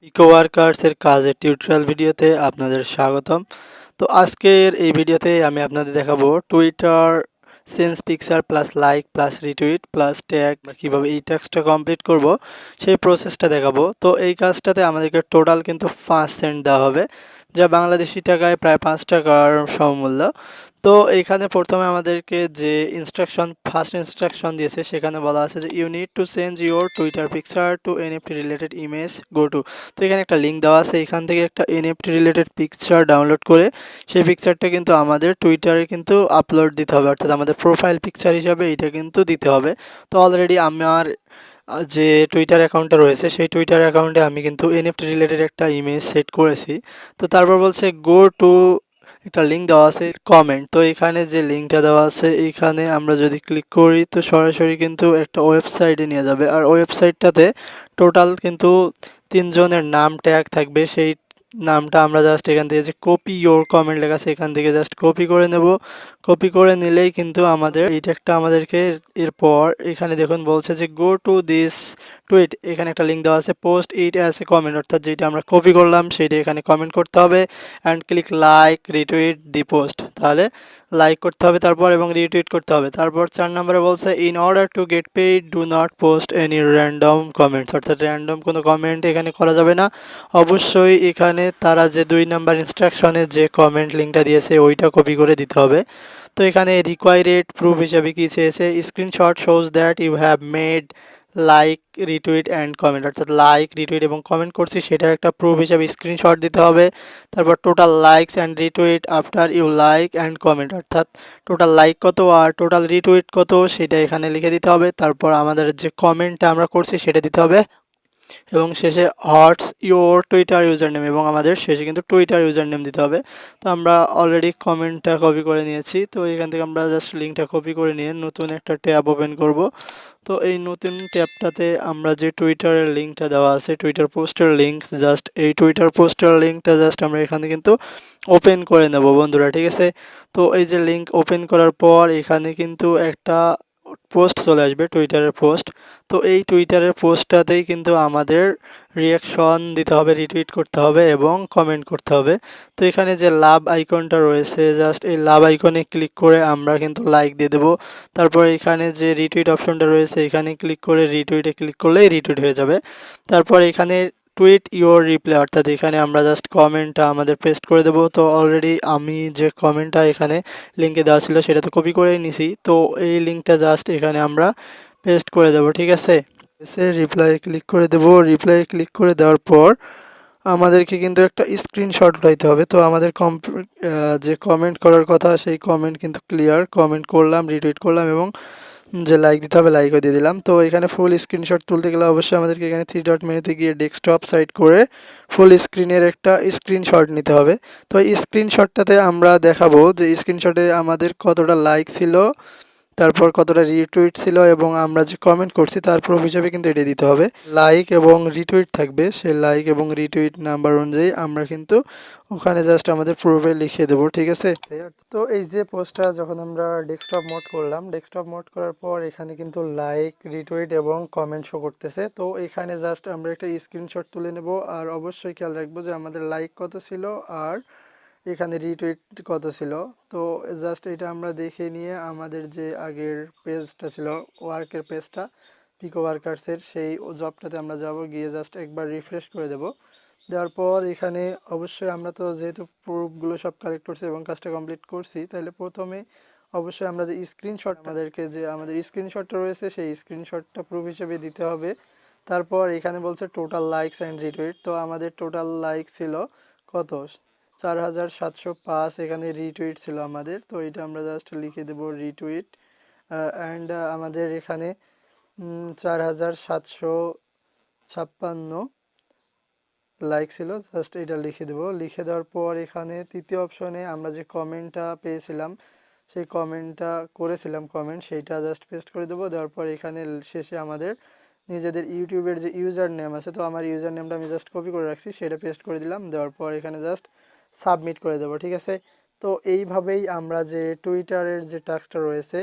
পিকোওয়ার্কার্স এর কাজের টিউটোরিয়াল ভিডিওতে আপনাদের স্বাগতম। তো আজকের এই ভিডিওতে আমি আপনাদের দেখাবো Twitter sense picture plus like plus retweet plus tag কিভাবে এই ট্যাগসটা কমপ্লিট করব সেই প্রসেসটা দেখাবো। তো এই কাজটাতে আমাদেরকে টোটাল কিন্তু 5 সেন্ট দেওয়া হবে, যা বাংলাদেশি টাকায় প্রায় 5 টাকার সমমূল্য। তো এইখানে প্রথমে আমাদেরকে যে ফার্স্ট ইনস্ট্রাকশন দিয়েছে সেখানে বলা আছে যে you need to change your Twitter picture to NFT related image go to. তো এখানে একটা লিঙ্ক দেওয়া আছে, এখান থেকে একটা এনএফটি রিলেটেড পিকচার ডাউনলোড করে সেই পিকচারটা কিন্তু আমাদের টুইটারে কিন্তু আপলোড দিতে হবে, অর্থাৎ আমাদের প্রোফাইল পিকচার হিসাবে এটা কিন্তু দিতে হবে। তো অলরেডি আমার যে টুইটার অ্যাকাউন্টটা রয়েছে সেই টুইটার অ্যাকাউন্টে আমি কিন্তু এনএফটি রিলেটেড একটা ইমেজ সেট করেছি। তো তারপর বলছে গো টু, একটা লিঙ্ক দেওয়া আছে কমেন্ট। তো এখানে যে লিঙ্কটা দেওয়া আছে এইখানে আমরা যদি ক্লিক করি তো সরাসরি কিন্তু একটা ওয়েবসাইটে নিয়ে যাবে, আর ওয়েবসাইটটাতে টোটাল কিন্তু 3 জনের নাম ট্যাগ থাকবে। সেই নামটা আমরা জাস্ট এখান থেকে যে কপি ইওর কমেন্ট লেখা আছে এখান থেকে জাস্ট কপি করে নেব। কপি করে নিলেই কিন্তু আমাদের এই ট্যাগটা আমাদেরকে এরপর এখানে দেখুন বলছে যে গো টু দিস টুইট, এখানে একটা লিঙ্ক দেওয়া আছে post it as a comment, অর্থাৎ যেটা আমরা কপি করলাম সেইটা এখানে কমেন্ট করতে হবে and click like retweet the post, তাহলে লাইক করতে হবে তারপর এবং রিটুইট করতে হবে। তারপর 4 নম্বরে বলছে in order to get paid do not post any random comments, অর্থাৎ র্যান্ডম কোনো কমেন্ট এখানে করা যাবে না। অবশ্যই এখানে তারা যে 2 নাম্বার ইনস্ট্রাকশনে যে কমেন্ট লিঙ্কটা দিয়েছে ওইটা কপি করে দিতে হবে। তো এখানে রিকোয়ারেড প্রুফ হিসাবে কি চেয়েছে, screenshot shows that you have made like retweet and comment, অর্থাৎ লাইক রিটুইট এবং কমেন্ট করছি সেটার একটা প্রুফ হিসাবে স্ক্রিনশট দিতে হবে। তারপর total likes and retweet after you like and comment, অর্থাৎ টোটাল লাইক কত আর টোটাল রিটুইট কত সেটা এখানে লিখে দিতে হবে। তারপর আমাদের যে কমেন্টটা আমরা করছি সেটা দিতে হবে এবং শেষে what's your Twitter user name, এবং আমাদের শেষে কিন্তু টুইটার ইউজার নেম দিতে হবে। তো আমরা অলরেডি কমেন্টটা কপি করে নিয়েছি, তো এখান থেকে আমরা জাস্ট লিঙ্কটা কপি করে নিয়ে নতুন একটা ট্যাব ওপেন করব। তো এই নতুন ট্যাবটাতে আমরা যে টুইটারের লিঙ্কটা দেওয়া আছে টুইটার পোস্টের লিঙ্ক, জাস্ট এই টুইটার পোস্টের লিঙ্কটা জাস্ট আমরা এখানে কিন্তু ওপেন করে নেব বন্ধুরা, ঠিক আছে। তো এই যে লিঙ্ক ওপেন করার পর এখানে কিন্তু একটা পোস্ট চলে আসবে, টুইটারের পোস্ট। তো এই টুইটারের পোস্টটাতেই কিন্তু আমাদের রিয়াকশন দিতে হবে, রিটুইট করতে হবে এবং কমেন্ট করতে হবে। তো এখানে যে লাভ আইকনটা রয়েছে জাস্ট এই লাভ আইকনে ক্লিক করে আমরা কিন্তু লাইক দিয়ে দেবো। তারপর এখানে যে রিটুইট অপশনটা রয়েছে এখানে ক্লিক করে রিটুইটে ক্লিক করলেই রিটুইট হয়ে যাবে। তারপর এখানে টুইট ইওর রিপ্লাই, অর্থাৎ এখানে আমরা জাস্ট কমেন্টটা আমাদের পেস্ট করে দেবো। তো অলরেডি আমি যে কমেন্টটা এখানে লিঙ্কে দেওয়া ছিল সেটা তো কপি করে নিছি, তো এই লিঙ্কটা জাস্ট এখানে আমরা পেস্ট করে দেবো, ঠিক আছে। এসে রিপ্লাই ক্লিক করে দেবো, রিপ্লাই ক্লিক করে দেওয়ার পর আমাদেরকে কিন্তু একটা স্ক্রিনশট উঠাইতে হবে। তো আমাদের যে কমেন্ট করার কথা সেই কমেন্ট কিন্তু ক্লিয়ার, কমেন্ট করলাম, রিটুইট করলাম এবং যে লাইক দিতে হবে লাইকও দিয়ে দিলাম। তো এখানে ফুল স্ক্রিনশট তুলতে গেলে অবশ্যই আমাদেরকে এখানে 3 ডট মেনুতে গিয়ে ডেস্কটপ সাইড করে ফুল স্ক্রিনের একটা স্ক্রিনশট নিতে হবে। তো এই স্ক্রিনশটটাতে আমরা দেখাবো যে স্ক্রিনশটে আমাদের কতটা লাইক ছিল, তারপর কতটা রিটুইট ছিল এবং আমরা যে কমেন্ট করছি তার প্রুফ হিসেবে কিন্তু এটা দিতে হবে। লাইক এবং রিটুইট থাকবে, সেই লাইক এবং রিটুইট নাম্বার অনুযায়ী আমরা কিন্তু ওখানে জাস্ট আমাদের প্রুফে লিখে দেবো, ঠিক আছে। তো এই যে পোস্টটা যখন আমরা ডেস্কটপ মোড করলাম, ডেস্কটপ মোড করার পর এখানে কিন্তু লাইক রিটুইট এবং কমেন্ট শো করতেছে। তো এখানে জাস্ট আমরা একটা স্ক্রিনশট তুলে নেব, আর অবশ্যই খেয়াল রাখবো যে আমাদের লাইক কত ছিল আর এখানে রিটুইট কত ছিল। তো জাস্ট এটা আমরা দেখে নিয়ে আমাদের যে আগের পেজটা ছিল ওয়ার্কের পেজটা পিকো ওয়ার্কার্সের, সেই জবটাতে আমরা যাব, গিয়ে জাস্ট একবার রিফ্রেশ করে দেব। দেওয়ার পর এখানে অবশ্যই আমরা তো যেহেতু প্রুফগুলো সব কালেক্ট করছি এবং কাজটা কমপ্লিট করছি, তাহলে প্রথমে অবশ্যই আমরা যে স্ক্রিনশট আমাদেরকে যে আমাদের স্ক্রিনশটটা রয়েছে সেই স্ক্রিনশটটা প্রুফ হিসেবে দিতে হবে। তারপর এখানে বলছে টোটাল লাইকস অ্যান্ড রিটুইট, তো আমাদের টোটাল লাইক ছিল কত 4705, এখানে রিটুইট ছিল আমাদের, তো এটা আমরা জাস্ট লিখে দেব রিটুইট অ্যান্ড আমাদের এখানে 4756 লাইক ছিল, জাস্ট এটা লিখে দেব। লিখে দেওয়ার পর এখানে তৃতীয় অপশনে আমরা যে কমেন্টটা পেয়েছিলাম সেই কমেন্টটা করেছিলাম কমেন্ট, সেইটা জাস্ট পেস্ট করে দেবো। দেওয়ার পর এখানে শেষে আমাদের নিজেদের ইউটিউবের যে ইউজার নেম আছে, তো আমার ইউজার নেমটা আমি জাস্ট কপি করে রাখছি সেটা পেস্ট করে দিলাম। দেওয়ার পর এখানে জাস্ট সাবমিট করে দেবো, ঠিক আছে। তো এইভাবেই আমরা যে টুইটারের যে টাস্কটা রয়েছে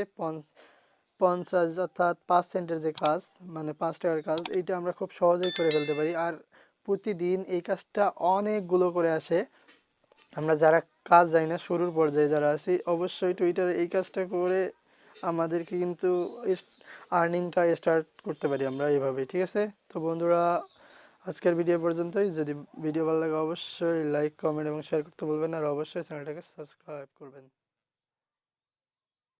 50 অর্থাৎ 5 সেন্টের যে কাজ, মানে 5 টাকার কাজ, এইটা আমরা খুব সহজেই করে ফেলতে পারি। আর প্রতিদিন এই কাজটা অনেকগুলো করে আসে। আমরা যারা কাজ জানি না, শুরুর পর্যায়ে যারা আছি, অবশ্যই টুইটারে এই কাজটা করে আমাদেরকে কিন্তু আর্নিংটা স্টার্ট করতে পারি আমরা এইভাবেই, ঠিক আছে? তো বন্ধুরা, আজকের ভিডিও পর্যন্তই। যদি ভিডিও ভালো লাগে অবশ্যই লাইক, কমেন্ট এবং শেয়ার করতে বলবেন, আর অবশ্যই চ্যানেলটাকে সাবস্ক্রাইব করবেন।